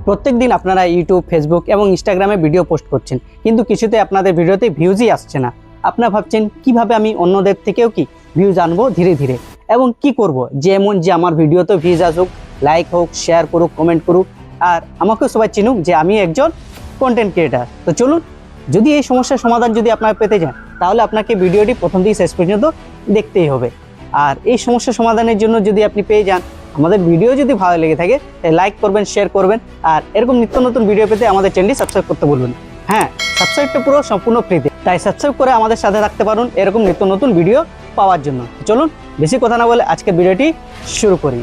প্রত্যেক দিন আপনারা ইউটিউব, ফেসবুক এবং ইনস্টাগ্রামে ভিডিও পোস্ট করছেন, কিন্তু কিছুতে আপনাদের ভিডিওতে ভিউজই আসছে না। আপনারা ভাবছেন কিভাবে আমি অন্যদের থেকেও কি ভিউজ আনবো ধীরে ধীরে, এবং কি করব যেমন যে আমার ভিডিওতে ভিউজ আসুক, লাইক হোক, শেয়ার করুক, কমেন্ট করুক, আর আমাকেও সবাই চিনুক যে আমি একজন কন্টেন্ট ক্রিয়েটার। তো চলুন, যদি এই সমস্যার সমাধান যদি আপনারা পেতে চান, তাহলে আপনাকে ভিডিওটি প্রথম থেকে শেষ পর্যন্ত দেখতেই হবে। আর এই সমস্যার সমাধানের জন্য যদি আপনি পেয়ে যান, আমাদের ভিডিও যদি ভালো লেগে থাকে, তাহলে লাইক করবেন, শেয়ার করবেন, আর এরকম নিত্য নতুন ভিডিও পেতে আমাদের চ্যানেলটি সাবস্ক্রাইব করতে বলবেন। হ্যাঁ, সাবস্ক্রাইবটা পুরো সম্পূর্ণ ফ্রিতে, তাই সাবস্ক্রাইব করে আমাদের সাথে থাকতে পারুন এরকম নিত্য নতুন ভিডিও পাওয়ার জন্য। চলুন, বেশি কথা না বলে আজকের ভিডিওটি শুরু করি।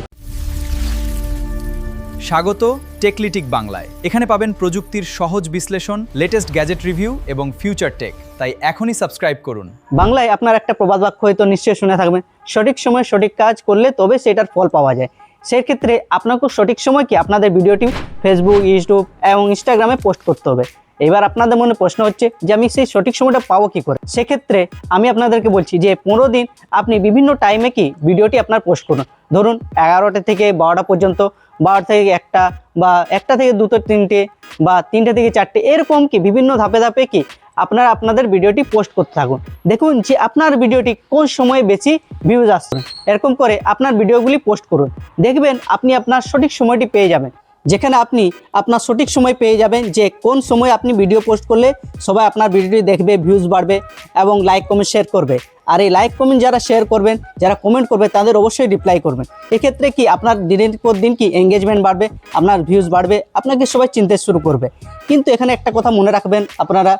স্বাগত টেকলিটিক বাংলায়। এখানে পাবেন প্রযুক্তির সহজ বিশ্লেষণ, লেটেস্ট গ্যাজেট রিভিউ এবং ফিউচার টেক। তাই এখনই সাবস্ক্রাইব করুন। বাংলায় আপনার একটা প্রবাদ বাক্য হয়তো নিশ্চয়ই শুনে থাকবেন, সঠিক সময়ে সঠিক কাজ করলে তবে সেটার ফল পাওয়া যায়। সেক্ষেত্রে আপনাকে সঠিক সময় কি আপনাদের ভিডিওটি ফেসবুক, ইউটিউব এবং ইনস্টাগ্রামে পোস্ট করতে হবে। এবার আপনাদের মনে প্রশ্ন হচ্ছে যে আমি সেই সঠিক সময়টা পাবো কী করে। সেক্ষেত্রে আমি আপনাদেরকে বলছি যে 15 দিন আপনি বিভিন্ন টাইমে কি ভিডিওটি আপনার পোস্ট করুন। ধরুন 11টা থেকে 12টা পর্যন্ত, 12টা থেকে 1টা, বা 1টা থেকে 2টো 3টে, বা 3টে থেকে 4টে, এরকম কি বিভিন্ন ধাপে ধাপে কি আপনারা আপনাদের ভিডিওটি পোস্ট করতে থাকুন। দেখুন যে আপনার ভিডিওটি কোন সময়ে বেশি ভিউজ আসছে, এরকম করে আপনার ভিডিওগুলি পোস্ট করুন। দেখবেন আপনি আপনার সঠিক সময়টি পেয়ে যাবেন, যেখানে আপনি আপনার সঠিক সময় পেয়ে যাবেন যে কোন সময় আপনি ভিডিও পোস্ট করলে সবাই আপনার ভিডিওটি দেখবে, ভিউজ বাড়বে এবং লাইক কমেন্ট শেয়ার করবে। আর এই লাইক কমেন্ট যারা শেয়ার করবেন, যারা কমেন্ট করবে, তাদের অবশ্যই রিপ্লাই করবেন। এক্ষেত্রে কি আপনার দিনের পর দিন কি এঙ্গেজমেন্ট বাড়বে, আপনার ভিউজ বাড়বে, আপনাকে সবাই চিনতে শুরু করবে। কিন্তু এখানে একটা কথা মনে রাখবেন আপনারা,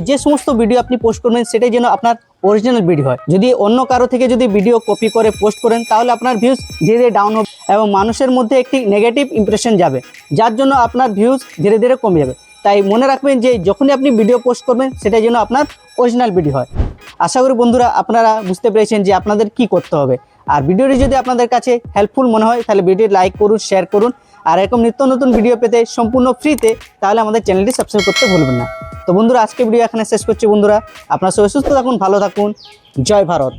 যে সমস্ত ভিডিও আপনি পোস্ট করবেন সেটাই যেন আপনার অরিজিনাল ভিডিও হয়। যদি অন্য কারো থেকে যদি ভিডিও কপি করে পোস্ট করেন, তাহলে আপনার ভিউজ ধীরে ধীরে ডাউন হবে এবং মানুষের মধ্যে একটি নেগেটিভ ইমপ্রেশন যাবে, যার জন্য আপনার ভিউজ ধীরে ধীরে কমে যাবে। তাই মনে রাখবেন যে যখনই আপনি ভিডিও পোস্ট করবেন সেটা যেন আপনার অরিজিনাল ভিডিও হয়। আশা করি বন্ধুরা আপনারা বুঝতে পেরেছেন যে আপনাদের কি করতে হবে। আর ভিডিওটি যদি আপনাদের কাছে হেল্পফুল মনে হয়, তাহলে ভিডিওটি লাইক করুন, শেয়ার করুন, আর এরকম নিত্য নতুন ভিডিও পেতে সম্পূর্ণ ফ্রিতে তাহলে আমাদের চ্যানেলটি সাবস্ক্রাইব করতে ভুলবেন না। তো বন্ধুরা, আজকে ভিডিও এখানে শেষ করছি। বন্ধুরা, আপনারা সবাই সুস্থ থাকুন, ভালো থাকুন। জয় ভারত।